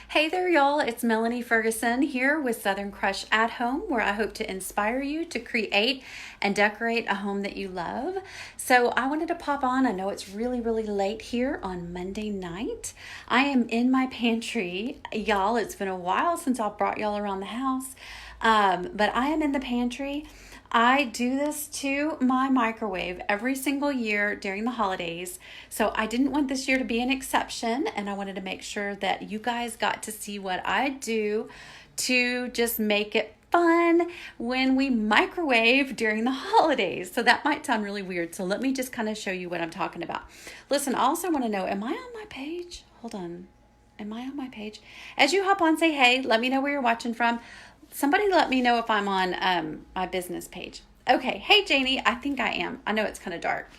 Hey there, y'all. It's Melanie Ferguson here with Southern Crush at Home, where I hope to inspire you to create and decorate a home that you love. So, I wanted to pop on. I know it's really late here on Monday night. I am in my pantry. Y'all, it's been a while since I brought y'all around the house, but I am in the pantry. I do this to my microwave every single year during the holidays. So I didn't want this year to be an exception, and I wanted to make sure that you guys got to see what I do to just make it fun when we microwave during the holidays. So that might sound really weird. So let me just kind of show you what I'm talking about. Listen, I also want to know, am I on my page? Hold on. Am I on my page? As you hop on, say hey. Let me know where you're watching from. Somebody let me know if I'm on my business page. Okay. Hey, Janie. I think I am. I know it's kind of dark.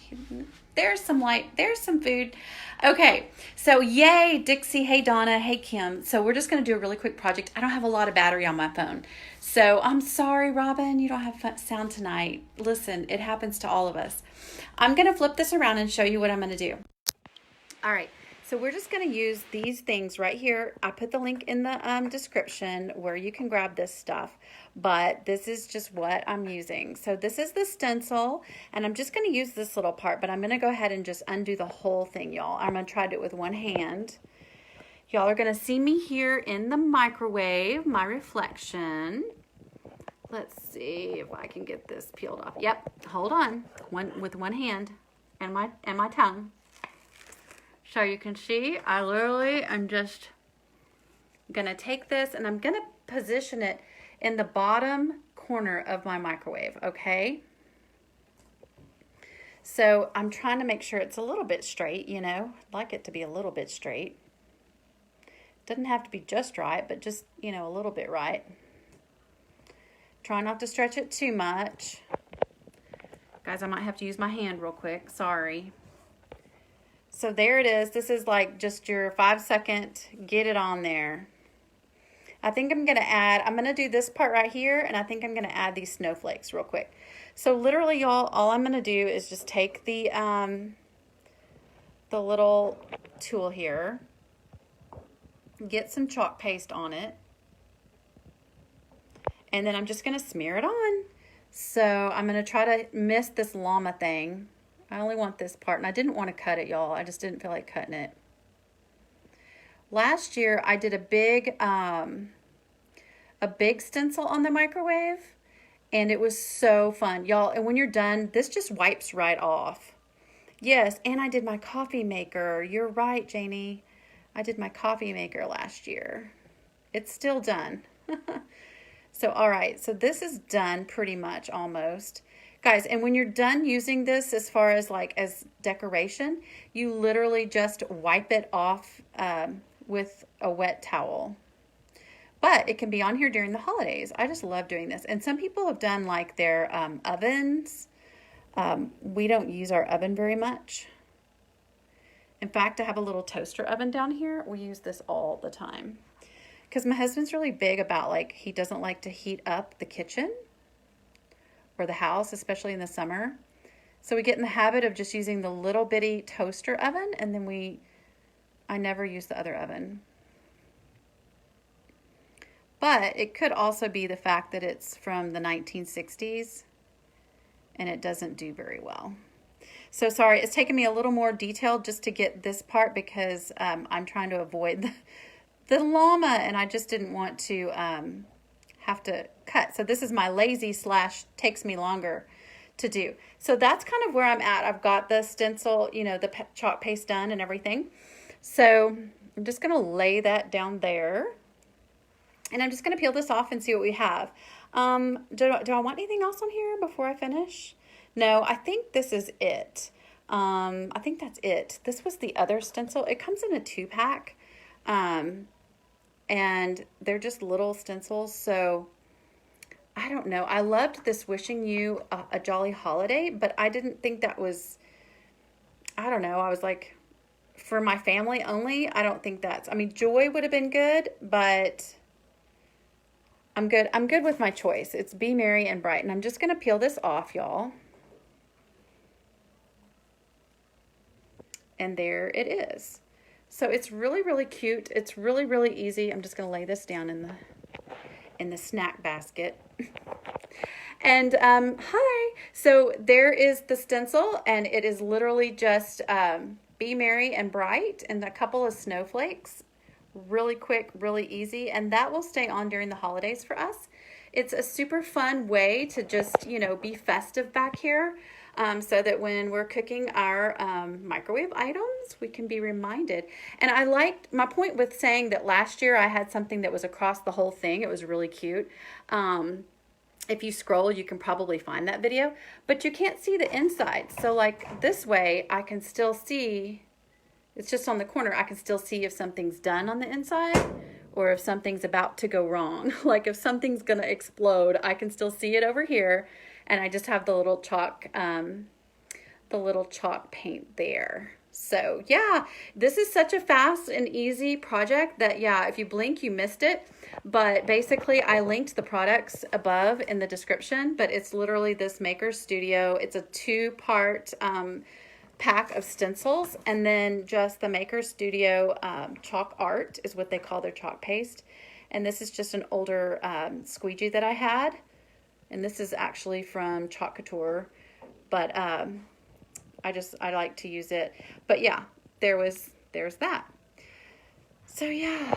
There's some light. There's some food. Okay. So yay, Dixie. Hey, Donna. Hey, Kim. So we're just going to do a really quick project. I don't have a lot of battery on my phone. So I'm sorry, Robin. You don't have sound tonight. Listen, it happens to all of us. I'm going to flip this around and show you what I'm going to do. All right. So we're just going to use these things right here. I put the link in the description where you can grab this stuff, but this is just what I'm using. So this is the stencil, and I'm just going to use this little part, but I'm going to go ahead and just undo the whole thing, y'all. I'm going to try to do it with one hand. Y'all are going to see me here in the microwave, my reflection. Let's see if I can get this peeled off. Yep, hold on. With one hand and my tongue. So you can see, I literally am just gonna take this and I'm gonna position it in the bottom corner of my microwave, okay? So I'm trying to make sure it's a little bit straight, you know, I'd like it to be a little bit straight. Doesn't have to be just right, but just, you know, a little bit right. Try not to stretch it too much. Guys, I might have to use my hand real quick, sorry. So there it is. This is like just your 5-second, get it on there. I think I'm going to do this part right here, and I think I'm going to add these snowflakes real quick. So literally, y'all, all I'm going to do is just take the little tool here, get some chalk paste on it, and then I'm just going to smear it on. So I'm going to try to miss this llama thing. I only want this part, and I didn't want to cut it, y'all. I just didn't feel like cutting it. Last year, I did a big stencil on the microwave, and it was so fun, y'all. And when you're done, this just wipes right off. Yes, and I did my coffee maker. You're right, Janie. I did my coffee maker last year. It's still done. So, all right. So this is done pretty much almost. Guys, and when you're done using this as far as as decoration, you literally just wipe it off with a wet towel. But it can be on here during the holidays. I just love doing this. And some people have done like their ovens. We don't use our oven very much. In fact, I have a little toaster oven down here. We use this all the time. Because my husband's really big about he doesn't like to heat up the kitchen or the house, especially in the summer. So we get in the habit of just using the little bitty toaster oven, and then I never use the other oven. But it could also be the fact that it's from the 1960s and it doesn't do very well. So sorry, it's taken me a little more detail just to get this part because I'm trying to avoid the llama, and I just didn't want to have to cut. So this is my lazy / takes me longer to do. So that's kind of where I'm at. I've got the stencil, you know, the chalk paste done and everything. So I'm just going to lay that down there. And I'm just going to peel this off and see what we have. Do I want anything else on here before I finish? No, I think this is it. I think that's it. This was the other stencil. It comes in a 2-pack. And they're just little stencils. So I don't know. I loved this wishing you a jolly holiday, but I didn't think that was, I don't know. I was like, for my family only, I don't think joy would have been good, but I'm good. I'm good with my choice. It's Be Merry and Bright. And I'm just going to peel this off, y'all. And there it is. So it's really, really cute. It's really, really easy. I'm just going to lay this down in the snack basket. And hi. So there is the stencil, and it is literally just Be Merry and Bright and a couple of snowflakes. Really quick, really easy, and that will stay on during the holidays for us. It's a super fun way to just, you know, be festive back here, so that when we're cooking our microwave items, we can be reminded. And I liked my point with saying that last year I had something that was across the whole thing. It was really cute. If you scroll, you can probably find that video, but you can't see the inside. So like this way, I can still see, it's just on the corner. I can still see if something's done on the inside or if something's about to go wrong. Like if something's gonna explode, I can still see it over here. And I just have the little chalk paint there. So yeah, this is such a fast and easy project that, yeah, if you blink, you missed it. But basically I linked the products above in the description, but it's literally this Maker Studio. It's a 2-part pack of stencils, and then just the Maker Studio chalk art is what they call their chalk paste. And this is just an older squeegee that I had. And this is actually from Chalk Couture, but I like to use it. But yeah, there's that. So yeah,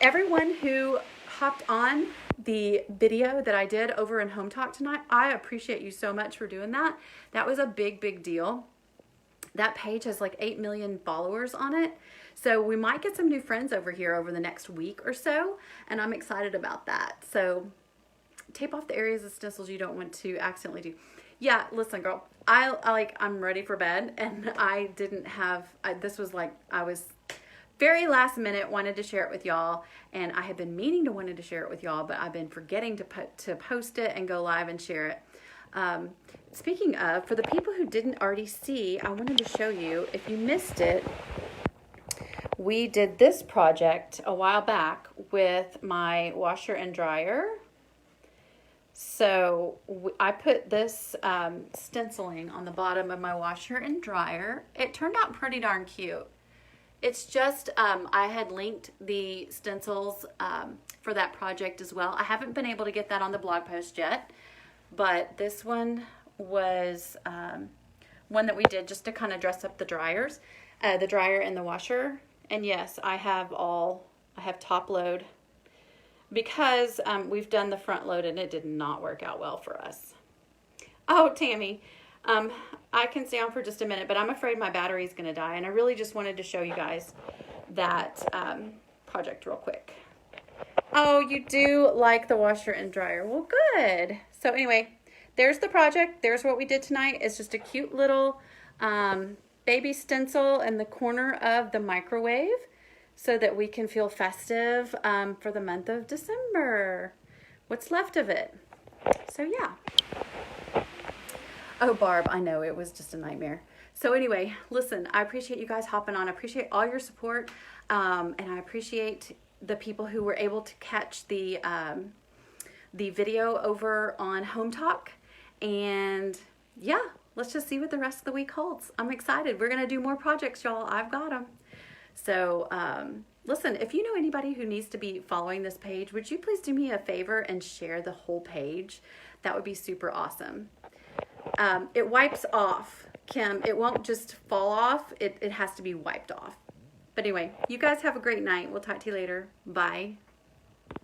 everyone who hopped on the video that I did over in Home Talk tonight, I appreciate you so much for doing that. That was a big, big deal. That page has like 8 million followers on it. So we might get some new friends over here over the next week or so, and I'm excited about that. So tape off the areas of stencils you don't want to accidentally do. Yeah, listen, girl, I'm ready for bed, and I didn't have, this was like, I was very last minute, wanted to share it with y'all, and I have been meaning to wanted to share it with y'all, but I've been forgetting to post it and go live and share it. Speaking of, for the people who didn't already see, I wanted to show you, if you missed it, we did this project a while back with my washer and dryer. So I put this stenciling on the bottom of my washer and dryer. It turned out pretty darn cute. It's just, I had linked the stencils for that project as well. I haven't been able to get that on the blog post yet, but this one was one that we did just to kind of dress up the dryer and the washer. And yes, I have top load, because we've done the front load and it did not work out well for us. Oh, Tammy, I can stay on for just a minute, but I'm afraid my battery's going to die. And I really just wanted to show you guys that project real quick. Oh, you do like the washer and dryer. Well, good. So anyway, there's the project. There's what we did tonight. It's just a cute little baby stencil in the corner of the microwave, so that we can feel festive for the month of December. What's left of it. So yeah. Oh, Barb, I know it was just a nightmare. So anyway, listen, I appreciate you guys hopping on. I appreciate all your support. And I appreciate the people who were able to catch the video over on Home Talk. And yeah, let's just see what the rest of the week holds. I'm excited. We're going to do more projects, y'all. I've got them. So, listen, if you know anybody who needs to be following this page, would you please do me a favor and share the whole page? That would be super awesome. It wipes off, Kim. It won't just fall off. It has to be wiped off. But anyway, you guys have a great night. We'll talk to you later. Bye.